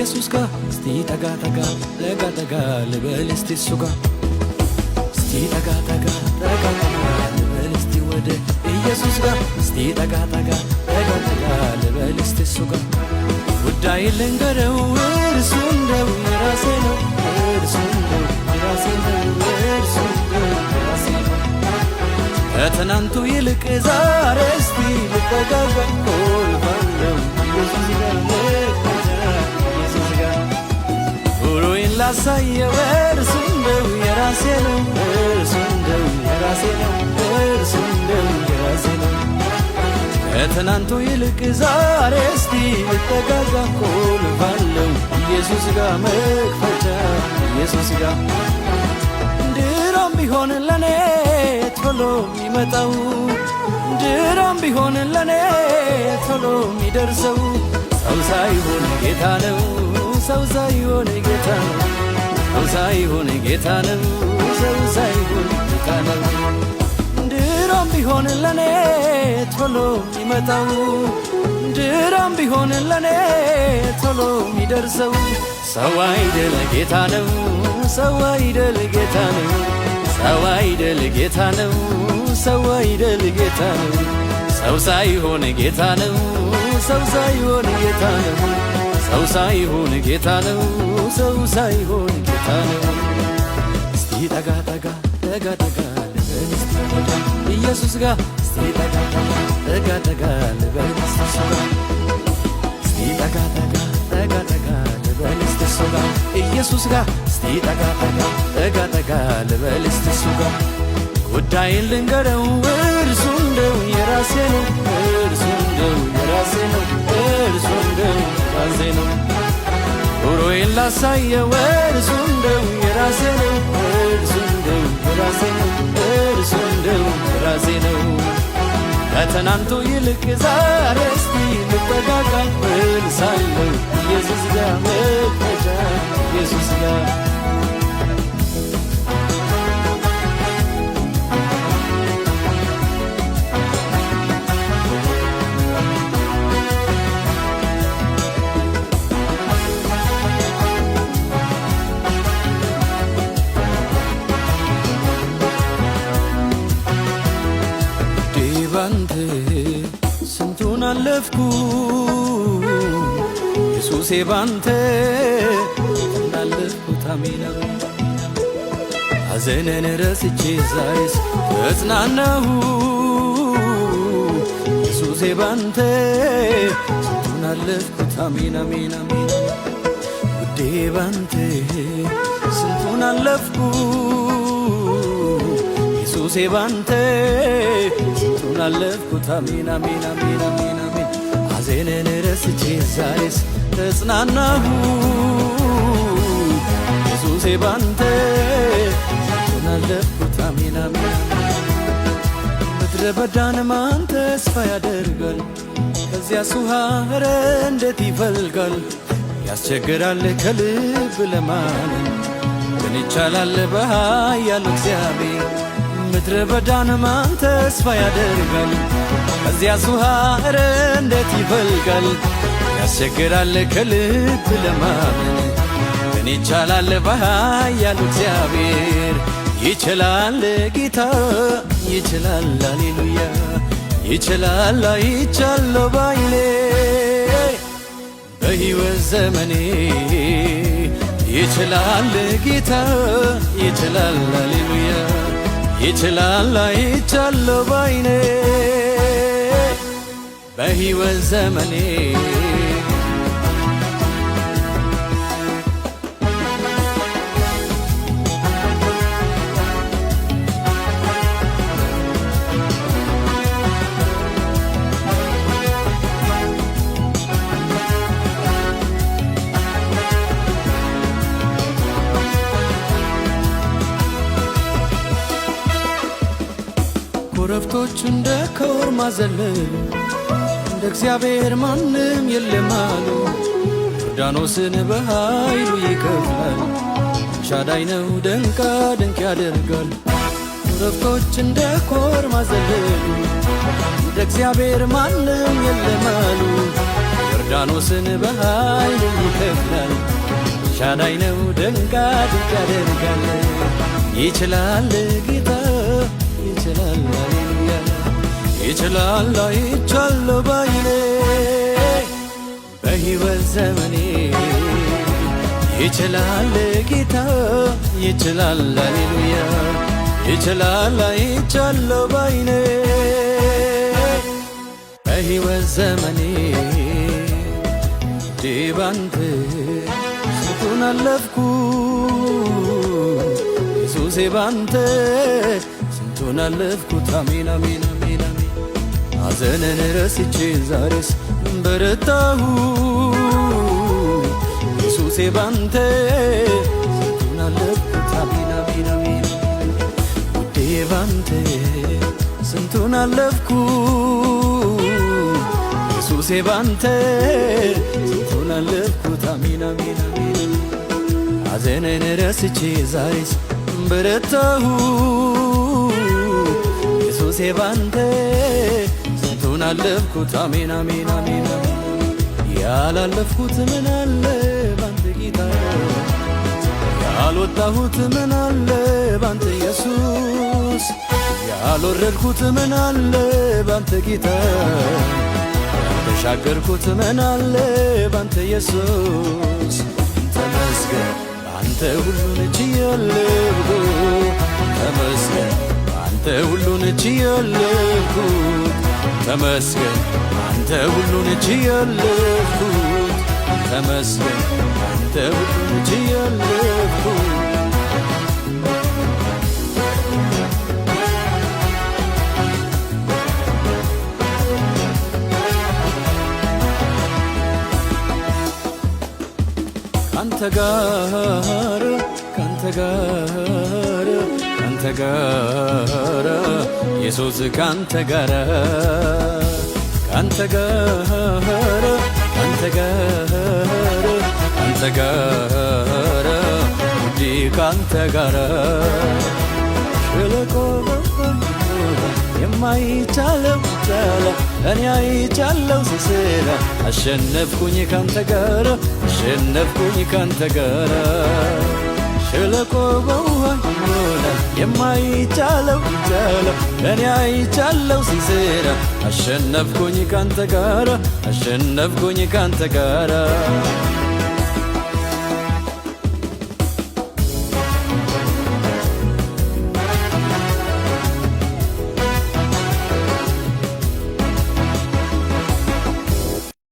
ኢየሱስ ጋር እስቲ ጠጋ ጠጋ ጠጋ ጠጋ ልበል እስቲ እሱ ጋር እስቲ ጠጋ ጠጋ ጠጋ ጠጋ ልበል እስቲ ወደ ኢየሱስ ጋር እስቲ ጠጋ ጠጋ ጠጋ ጠጋ ልበል እስቲ እሱ ጋር ጉዳይ ልንገረው እርሱ እንደው የራሴ ነው እርሱ እንደው የራሴ ነው እርሱ እንደው የራሴ ነው ከትናንቱ ይልቅ ዛሬ እስቲ ልጠጋጋ ቆልፋለሁ ኢየሱስ ጋር ኢየሱስ ጋር ኑሮዬን ላሳየው እርሱ እንደው የራሴ ነው እርሱ እንደው የራሴ ነው እርሱ እንደው የራሴ ነው ከትናንቱ ይልቅ ዛሬ እስቲ ልጠጋጋ ቆልፋለሁ ኢየሱስ ጋር መክፈቻ ኢየሱስ ጋር ድሮም ቢሆን ለኔ ቶሎ የሚመጣው ድሮም ቢሆን ለኔ ቶሎ የሚደርሰው ሰው ሳይሆን ጌታ ነው ሰው ሳይሆን ጌታ ነው ሰው ሳይሆን ጌታ ነው ሰው ሳይሆን ጌታ ነው ድሮም ቢሆን ለኔ ቶሎ የሚመጣው ድሮም ቢሆን ለኔ ቶሎ የሚደርሰው ሰው አይደል ጌታ ነው ሰው አይደል ጌታ ነው ሰው አይደል ጌታ ነው ሰው አይደል ጌታ ነው ሰው ሳይሆን ጌታ ነው ሰው ሳይሆን ጌታ ነው ሰው ሳይሆን ጌታ ነው ሰው ሳይሆን ጌታ ነው እስቲ ጠጋ ጠጋ ጠጋ ጠጋ ልበል እስቲ ወደ ኢየሱስ ጋር እስቲ ጠጋ ጠጋ ጠጋ ልበል እስቲ እሱ ጋር እስቲ ጠጋ ጠጋ ጠጋ ጠጋ ልበል እስቲ እሱ ጋር ኢየሱስ ጋር እስቲ ጠጋ ጠጋ ጠጋ ጠጋ ልበል እስቲ እሱ ጋር ጉዳይን ልንገረው እርሱ እንደው የራሴ ነው እርሱ እንደው የራሴ ነው እርሱ እንደው የራሴ ነው ኑሮዬን ላሳየው እርሱ እንደው የራሴ ነው እርሱ እንደው የራሴ ነው እርሱ እንደው የራሴ ነው ከትናንቱ ይልቅ ዛሬ እስቲ ልጠጋጋ እልሳለሁ ኢየሱስ ጋር መክፈቻ ኢየሱስ ጋር ባንተ ስንቱን አለፍኩ ኢየሱሴ ባንተ አለፍኩት አሜን ሐዘንን ረስቼ ዛሬስ ተጽናናሁ ኢየሱሴ ባንተ ስንቱን አለፍኩት አሜን አሜን አሜን ውዴ ባንተ ስንቱን አለፍኩ ኢየሱሴ ባንተ ስንቱን አለፍኩት አሜን አሜን አሜን አሜን አሜን ሐዘንን ረስቼ ዛሬስ ተጽናናሁ ኢየሱሴ ባንተ ስንቱን አለፍኩት አሜን አሜን ምድረ በዳን ማን ተስፋ ያደርጋል ከዚያስ ውሃ ኧረ እንዴት ይፈልጋል ያስቸግራል ከልብ ለማመን ግን ይቻላል በኃያሉ እግዚአብሔር ምድረ በዳን ማን ተስፋ ያደርጋል ከዚያስ ውሃ ኧረ እንዴት ይፈልጋል ያስቸግራል ከልብ ለማመን ግን ይቻላል በኃያሉ እግዚአብሔር ይችላል ጌታ ይችላል ሃሌሉያ ይችላል አይቻለሁ ባይኔ በሕይወት ዘመኔ ይችላል ጌታ ይችላል ሃሌሉያ ይችላል አይቻለሁ ባይኔ በሕይወት ዘመኔ ኮረብቶች እንደ ኮርማ ዘለሉ እንደ እግዚአብሔር ማንም የለም አሉ ዮርዳኖስን በኃይሉ ይከፍላል ሻዳይ ነው ድንቅ ድንቅ ያደርጋል ኮረብቶች እንደ ኮርማ ዘለሉ እንደ እግዚአብሔር ማንም የለም አሉ ዮርዳኖስን በኃይል ይከፍላል። ሻዳይ ነው ድንቅ ያደርጋል። ይችላል ጌታ ይችላል፣ ሃሌሉያ ይችላል። አይቻለሁ ባይኔ በሕይወት ዘመኔ ይችላል ጌታ ይችላል፣ ሃሌሉያ ይችላል። አይቻለሁ ባይኔ በሕይወት ዘመኔ ባንተ ስንቱን አለፍኩ ኢየሱሴ ባንተ ስንቱን አለፍኩት። አሜን አሜን አሜን አሜን። ሐዘንን ረስቼ ዛሬስ በረታሁ ኢየሱሴ ባንተ ስንቱን አለፍኩት። አሜን አሜን አሜን። ውዴ ባንተ ስንቱን አለፍኩ ኢየሱሴ ባንተ ስንቱን አለፍኩት። አሜን አሜን አሜን። ሐዘንን ረስቼ ዛሬስ በረታሁ ኢየሱሴ ባንተ ስንቱን አለፍኩት። አሜን አሜን አሜን አሜን። ያላለፍኩት ምን አለ ባንተ ጌታ፣ ያልወጣሁት ምን አለ ባንተ ኢየሱስ፣ ያልወረድኩት ምን አለ ባንተ ጌታ፣ ያልተሻገርኩት ምን አለ ባንተ ኢየሱስ። ተመስገን አንተ ሁሉን ችያለሁ፣ ተመስገን አንተ ሁሉን ችያለሁ፣ ተመስገን አንተ ሁሉን ችያለሁ፣ ተመስገን አንተ ሁሉን ችያለሁ። ካንተ ጋር ኢየሱስ ካንተ ጋር ውዴ ካንተ ጋር ሸለቆ የማይቻለው ቻለ እኔ አይቻለው ስስራ አሸነፍኩኝ ካንተ ጋር አሸነፍኩኝ ካንተ ጋር ሸለቆ በውሃ ይሞላል የማይቻለው ቻለው እኔ አይቻለው ስስራ አሸነፍኩኝ ካንተ ጋር አሸነፍኩኝ ካንተ ጋር